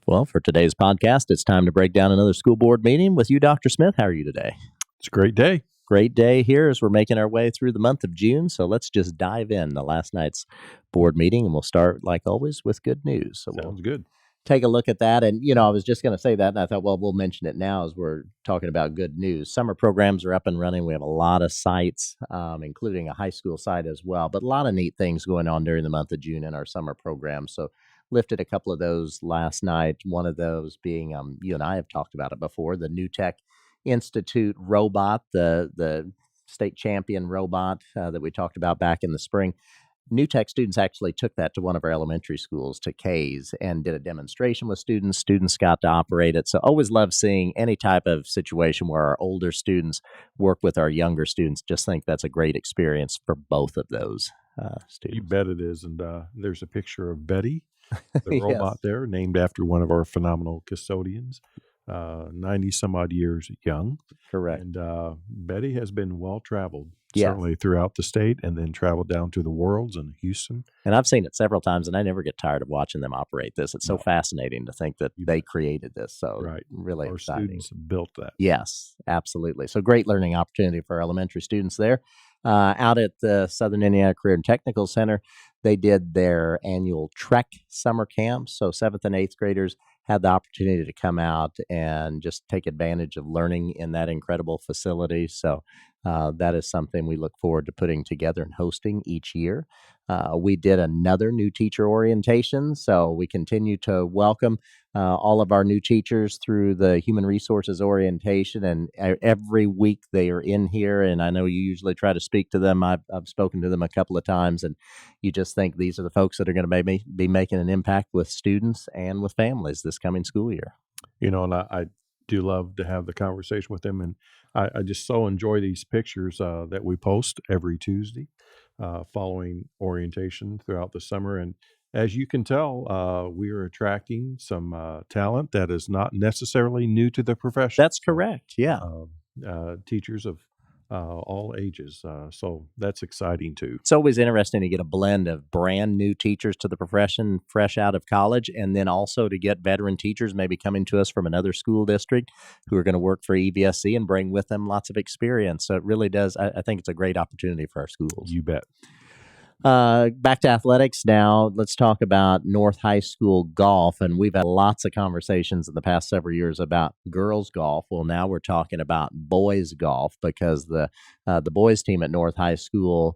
Well, for today's podcast, it's time to break down another school board meeting with you, Dr. Smith. How are you today? It's a great day. Great day here as we're making our way through the month of June. So let's just dive in to last night's board meeting, and we'll start, like always, with good news. So Sounds good. take a look at that. And, I was just going to say that, and I thought, well, we'll mention it now as we're talking about good news. Summer programs are up and running. We have a lot of sites, including a high school site as well, but a lot of neat things going on during the month of June in our summer program. So lifted a couple of those last night. One of those being, you and I have talked about it before, the New Tech Institute robot, the state champion robot that we talked about back in the spring. New Tech students actually took that to one of our elementary schools, to K's, and did a demonstration with students. Students got to operate it. So always love seeing any type of situation where our older students work with our younger students. Just think that's a great experience for both of those students. You bet it is. And there's a picture of Betty, the Yes. robot there, named after one of our phenomenal custodians, 90 some odd years young. Correct. And Betty has been well traveled, Yes. certainly throughout the state, and then traveled down to the Worlds in Houston. And I've seen it several times, and I never get tired of watching them operate this. It's so fascinating to think that they created this. So Right. really Our exciting. students built that. Yes, absolutely. So great learning opportunity for our elementary students there. Out at the Southern Indiana Career and Technical Center, they did their annual Trek summer camp. So 7th and 8th graders had the opportunity to come out and just take advantage of learning in that incredible facility. So that is something we look forward to putting together and hosting each year. We did another new teacher orientation. So we continue to welcome all of our new teachers through the human resources orientation. And every week they are in here. And I know you usually try to speak to them. I've spoken to them a couple of times. And you just think these are the folks that are going to be making an impact with students and with families this coming school year. And I do love to have the conversation with them. And I just so enjoy these pictures that we post every Tuesday following orientation throughout the summer. And as you can tell, we are attracting some talent that is not necessarily new to the profession. That's correct. Yeah. Teachers of all ages. So that's exciting too. It's always interesting to get a blend of brand new teachers to the profession, fresh out of college, and then also to get veteran teachers maybe coming to us from another school district who are going to work for EVSC and bring with them lots of experience. So it really does. I think it's a great opportunity for our schools. You bet. Back to athletics now. Let's talk about North High School golf. And we've had lots of conversations in the past several years about girls golf. Well, now we're talking about boys golf because the boys team at North High School,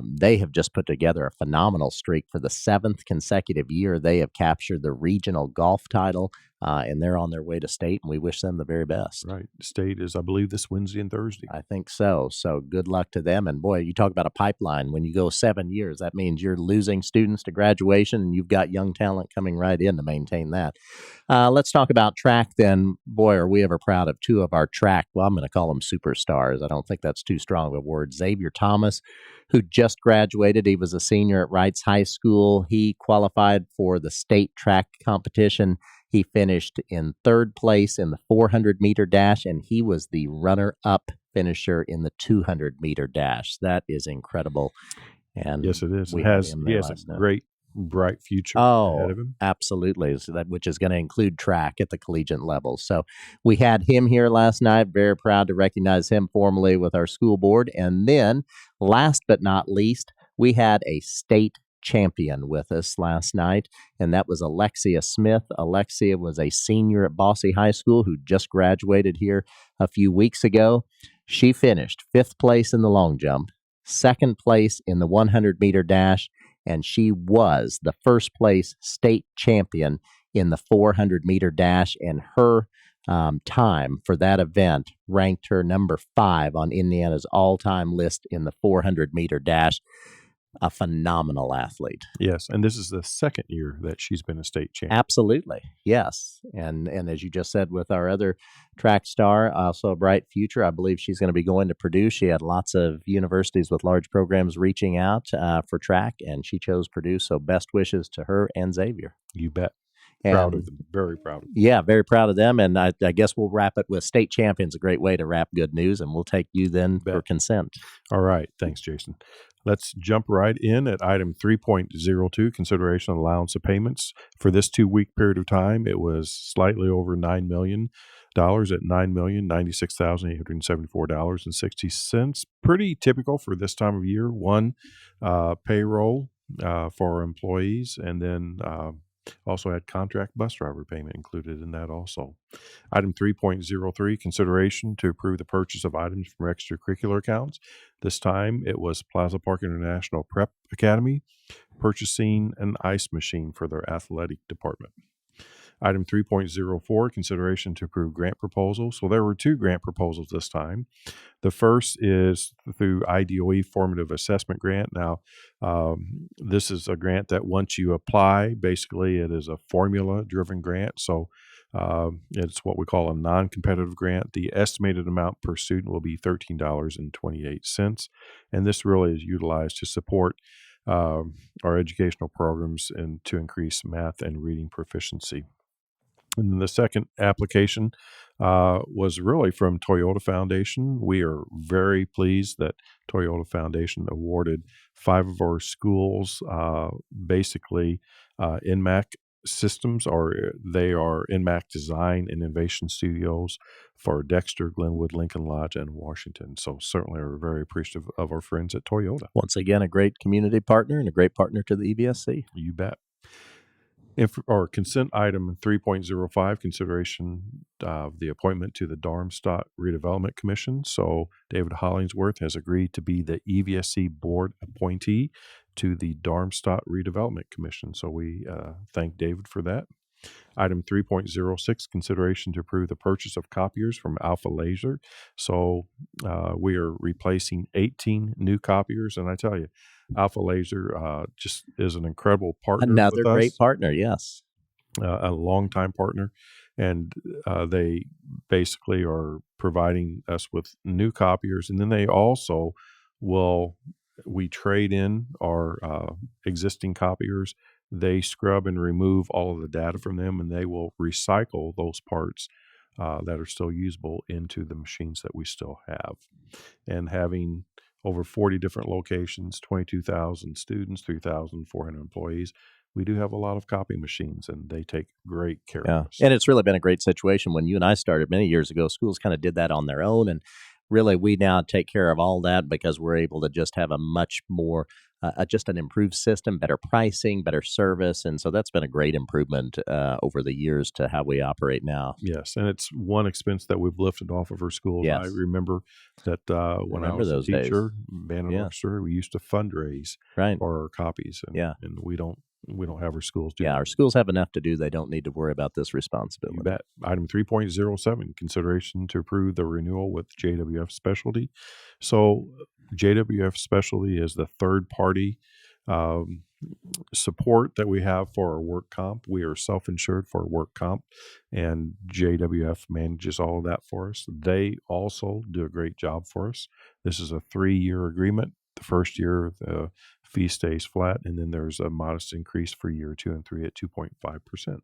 they have just put together a phenomenal streak. For the 7th consecutive year, they have captured the regional golf title, and they're on their way to state, and we wish them the very best. Right. State is, I believe, this Wednesday and Thursday. I think so. So good luck to them. And boy, you talk about a pipeline. When you go 7 years, that means you're losing students to graduation, and you've got young talent coming right in to maintain that. Let's talk about track then. Boy, are we ever proud of two of our track. Well, I'm going to call them superstars. I don't think that's too strong of a word. Xavier Thomas, who just graduated. He was a senior at Wrights High School. He qualified for the state track competition. He finished in 3rd place in the 400-meter dash, and he was the runner-up finisher in the 200-meter dash. That is incredible. And yes, it is. He we has last a night. great, bright future ahead of him. Absolutely. So which is going to include track at the collegiate level. So we had him here last night. Very proud to recognize him formally with our school board. And then, last but not least, we had a state champion with us last night, and that was Alexia Smith. Alexia was a senior at Bossy High School who just graduated here a few weeks ago. She finished 5th place in the long jump, 2nd place in the 100-meter dash, and she was the 1st place state champion in the 400-meter dash, and her time for that event ranked her number 5 on Indiana's all-time list in the 400-meter dash. A phenomenal athlete. Yes, and this is the 2nd year that she's been a state champion. Absolutely, yes. And as you just said with our other track star, also a bright future. I believe she's going to be going to Purdue. She had lots of universities with large programs reaching out for track, and she chose Purdue. So best wishes to her and Xavier. You bet. And, Proud of them. Very proud of them. Yeah, very proud of them. And I guess we'll wrap it with state champions, a great way to wrap good news. And we'll take you then for consent. All right. Thanks, Jason. Let's jump right in at item 3.02, consideration of allowance of payments. For this 2-week period of time, it was slightly over $9 million at $9,096,874.60. Pretty typical for this time of year. One, payroll for our employees, and then also had contract bus driver payment included in that also. Item 3.03, consideration to approve the purchase of items from extracurricular accounts. This time it was Plaza Park International Prep Academy purchasing an ice machine for their athletic department. Item 3.04, consideration to approve grant proposals. So there were 2 grant proposals this time. The first is through IDOE Formative Assessment Grant. Now, this is a grant that once you apply, basically it is a formula-driven grant. So it's what we call a non-competitive grant. The estimated amount per student will be $13.28. And this really is utilized to support our educational programs and to increase math and reading proficiency. And then the second application was really from Toyota Foundation. We are very pleased that Toyota Foundation awarded 5 of our schools basically NMAC systems, or they are NMAC Design and Innovation Studios for Dexter, Glenwood, Lincoln Lodge, and Washington. So certainly we're very appreciative of our friends at Toyota. Once again, a great community partner and a great partner to the EVSC. You bet. Or consent item 3.05, consideration of the appointment to the Darmstadt Redevelopment Commission. So David Hollingsworth has agreed to be the EVSC board appointee to the Darmstadt Redevelopment Commission. So we thank David for that. Item 3.06, consideration to approve the purchase of copiers from Alpha Laser. So we are replacing 18 new copiers, and I tell you, Alpha Laser just is an incredible partner. Another with great us. partner, yes. A longtime partner, and they basically are providing us with new copiers, and then they also we trade in our existing copiers. They scrub and remove all of the data from them, and they will recycle those parts that are still usable into the machines that we still have. And having over 40 different locations, 22,000 students, 3,400 employees, we do have a lot of copy machines, and they take great care of us. And it's really been a great situation. When you and I started many years ago, schools kind of did that on their own, and really we now take care of all that because we're able to just have a much more just an improved system, better pricing, better service. And so that's been a great improvement over the years to how we operate now. Yes, and it's one expense that we've lifted off of our schools. Yes. I remember that when I was a teacher, band and orchestra, we used to fundraise for our copies. And, and we don't have our schools do that. Our schools have enough to do. They don't need to worry about this responsibility. You bet. Item 3.07, consideration to approve the renewal with JWF Specialty. So JWF Specialty is the third-party support that we have for our work comp. We are self-insured for our work comp, and JWF manages all of that for us. They also do a great job for us. This is a 3-year agreement. The first year, the fee stays flat, and then there's a modest increase for year 2 and 3 at 2.5%.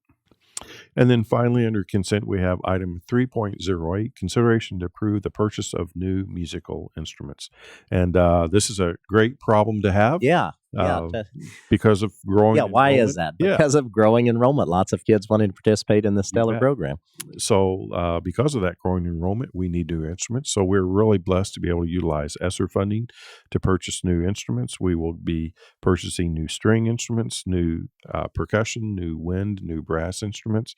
And then finally, under consent, we have item 3.08, consideration to approve the purchase of new musical instruments. And this is a great problem to have. Because of growing enrollment. Why is that? Because of growing enrollment. Lots of kids wanting to participate in the Stellar program. So because of that growing enrollment, we need new instruments. So we're really blessed to be able to utilize ESSER funding to purchase new instruments. We will be purchasing new string instruments, new percussion, new wind, new brass instruments.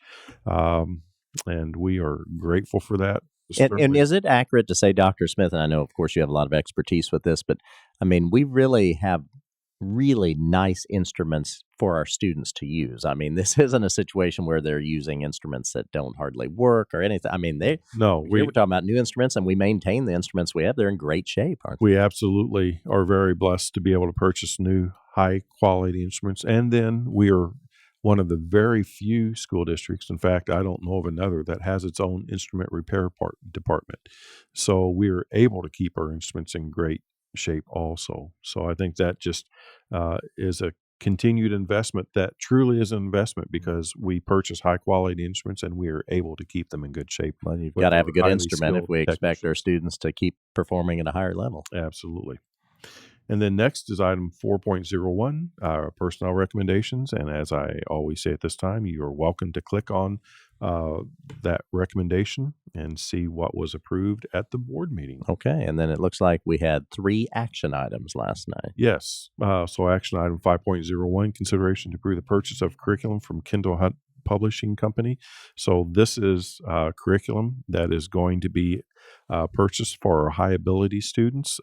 And we are grateful for that. And is it accurate to say, Dr. Smith, and I know, of course, you have a lot of expertise with this, but I mean, we really have really nice instruments for our students to use. I mean, this isn't a situation where they're using instruments that don't hardly work or anything. I mean, we're talking about new instruments, and we maintain the instruments we have. They're in great shape, aren't they? We absolutely are very blessed to be able to purchase new high-quality instruments. And then we are one of the very few school districts, in fact, I don't know of another, that has its own instrument repair department. So we are able to keep our instruments in great shape also. So I think that just is a continued investment that truly is an investment, because we purchase high quality instruments and we are able to keep them in good shape. Well, you've got to have a good instrument if we expect our students to keep performing at a higher level. Absolutely. And then next is item 4.01, personnel recommendations. And as I always say at this time, you are welcome to click on that recommendation and see what was approved at the board meeting. Okay. And then it looks like we had 3 action items last night. Yes. So action item 5.01, consideration to approve the purchase of curriculum from Kindle Hunt Publishing Company. So this is curriculum that is going to be purchased for our high ability students.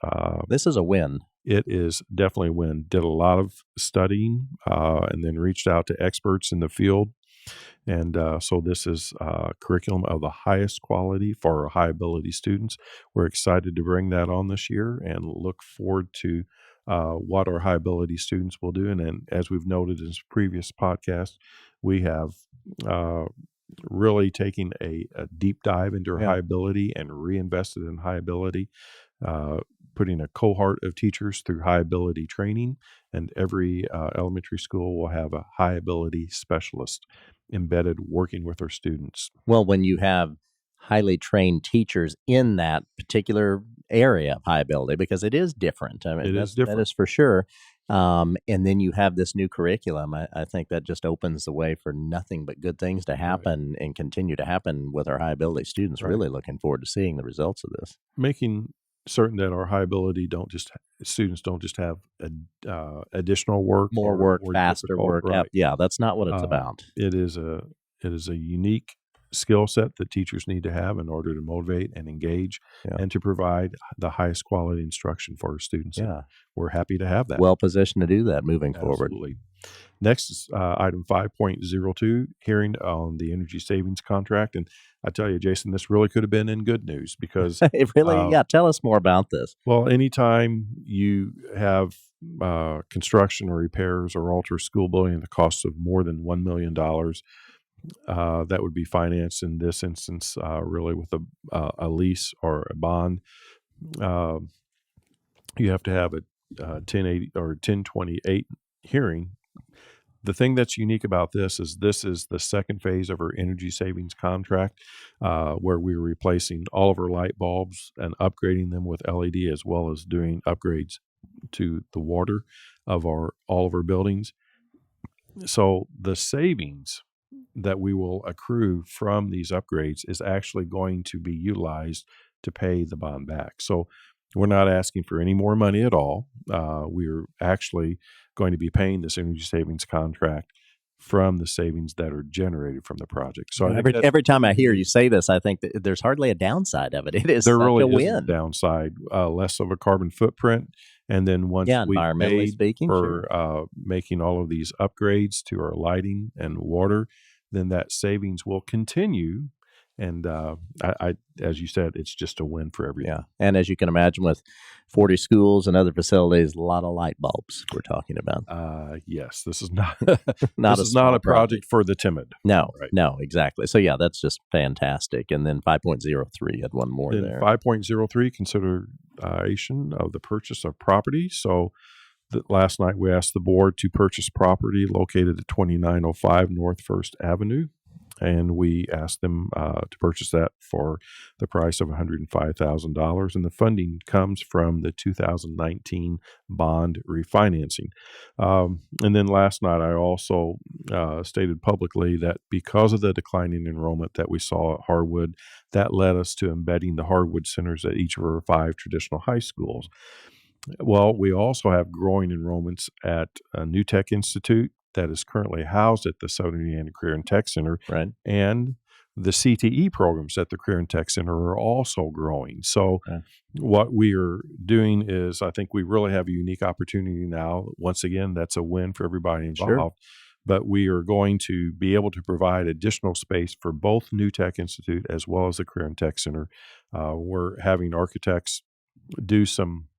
This is a win. It is definitely a win. Did a lot of studying and then reached out to experts in the field. And so this is curriculum of the highest quality for our high ability students. We're excited to bring that on this year and look forward to what our high ability students will do. And then, as we've noted in previous podcasts, we have really taken a deep dive into our high ability and reinvested in high ability, putting a cohort of teachers through high ability training. And every elementary school will have a high ability specialist embedded working with our students. Well, when you have highly trained teachers in that particular area of high ability, because it is different. I mean, It is different. That is for sure. And then you have this new curriculum. I think that just opens the way for nothing but good things to happen and continue to happen with our high ability students. Right. Really looking forward to seeing the results of this. Making certain that our high ability students don't just have additional work, More work, faster difficult, work. right. Yeah, that's not what it's about. It is a unique skill set that teachers need to have in order to motivate and engage and to provide the highest quality instruction for our students. Yeah. And we're happy to have that. Well positioned to do that moving forward. Absolutely. Next is item 5.02, hearing on the energy savings contract. And I tell you, Jason, this really could have been in good news because It really, tell us more about this. well, anytime you have construction or repairs or alter school building at the cost of more than $1 million, that would be financed in this instance, really with a lease or a bond. You have to have a 1080 or 1028 hearing. The thing that's unique about this is the second phase of our energy savings contract, where we're replacing all of our light bulbs and upgrading them with LED, as well as doing upgrades to the water of all of our buildings. So the savings that we will accrue from these upgrades is actually going to be utilized to pay the bond back. So we're not asking for any more money at all. We're actually going to be paying this energy savings contract from the savings that are generated from the project. So every time I hear you say this, I think that there's hardly a downside of it. It is there such really a is win. a downside, less of a carbon footprint. And then once we've environmentally paid speaking, for making all of these upgrades to our lighting and water, then that savings will continue. And I, as you said, it's just a win for everyone. Yeah, and as you can imagine, with 40 schools and other facilities, a lot of light bulbs we're talking about. Yes, this is not not this is not a project for the timid. No, right. No, exactly. So yeah, that's just fantastic. And then 5.03 had one more then there. 5.03, consideration of the purchase of property. So last night we asked the board to purchase property located at 2905 North First Avenue. And we asked them to purchase that for the price of $105,000. And the funding comes from the 2019 bond refinancing. And then last night, I also stated publicly that because of the declining enrollment that we saw at Harwood, that led us to embedding the Harwood centers at each of our 5 traditional high schools. Well, we also have growing enrollments at New Tech Institute, that is currently housed at the Southern Indiana Career and Tech Center. Right. And the CTE programs at the Career and Tech Center are also growing. So what we are doing is, I think we really have a unique opportunity now. Once again, that's a win for everybody involved. Sure. But we are going to be able to provide additional space for both New Tech Institute as well as the Career and Tech Center. We're having architects do some,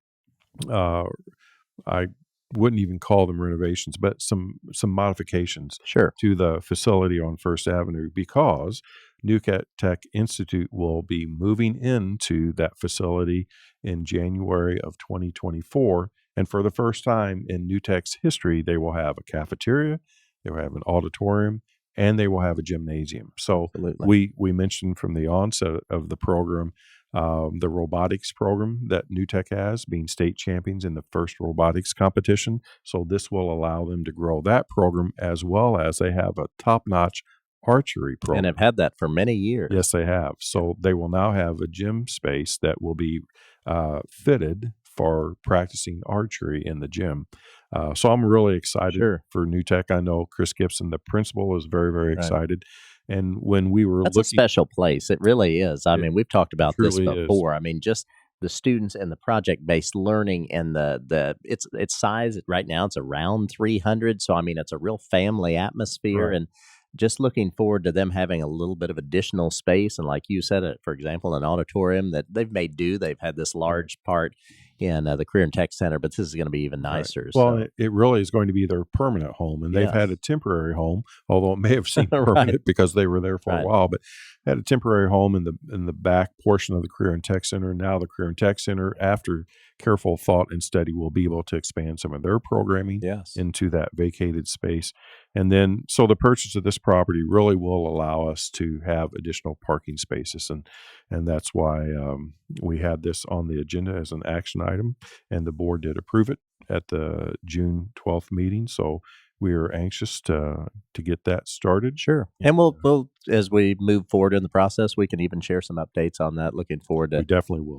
I wouldn't even call them renovations, but some modifications to the facility on First Avenue, because New Tech Institute will be moving into that facility in January of 2024. And for the first time in New Tech's history, they will have a cafeteria, they will have an auditorium, and they will have a gymnasium. So we mentioned from the onset of the program The robotics program that New Tech has, being state champions in the first robotics competition. So this will allow them to grow that program, as well as they have a top-notch archery And program. have had that for many years. Yes, they have. So they will now have a gym space that will be fitted for practicing archery in the gym. So I'm really excited Sure. for New Tech. I know Chris Gibson, the principal, is very, very Right. excited. And when we were That's a looking, special place. It really is. I It mean, we've talked about this truly is. before. I mean, just the students and the project-based learning and the its size right now, it's around 300. So I mean, it's a real family atmosphere, Right. and just looking forward to them having a little bit of additional space. And like you said, for example, an auditorium that they've made do. They've had this large part in the Career and Tech Center, but this is going to be even Right. nicer. Well, So it really is going to be their permanent home, and they've had yes, a temporary home, although it may have seemed right, permanent because they were there for a right. while. But had a temporary home in the back portion of the Career and Tech Center. Now the Career and Tech Center, after careful thought and study, will be able to expand some of their programming Yes. into that vacated space. And then, so the purchase of this property really will allow us to have additional parking spaces, and that's why we had this on the agenda as an action item, and the board did approve it at the June 12th meeting. So we are anxious to get that started. Sure. And we'll as we move forward in the process, we can even share some updates on that. Looking forward We to definitely will.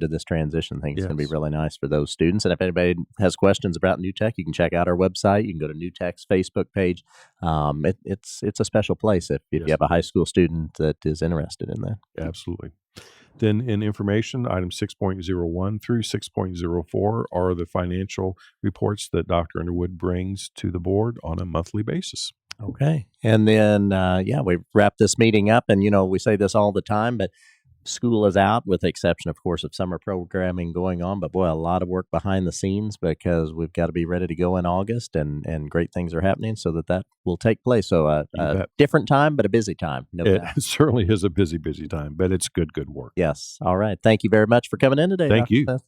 this transition. I think it's going to be Yes. really nice for those students. And if anybody has questions about New Tech, you can check out our website. You can go to New Tech's Facebook page. It's a special place if Yes. you have a high school student that is interested in that. Absolutely. Then in information, items 6.01 through 6.04 are the financial reports that Dr. Underwood brings to the board on a monthly basis. Okay. And then, we wrap this meeting up. And, we say this all the time, but school is out, with the exception, of course, of summer programming going on. But boy, a lot of work behind the scenes, because we've got to be ready to go in August, and great things are happening so that will take place. So a bet. different time, but a busy time. No It doubt. certainly is a busy, busy time, but it's good work. Yes. All right. Thank you very much for coming in today. Thank Dr. you. Smith.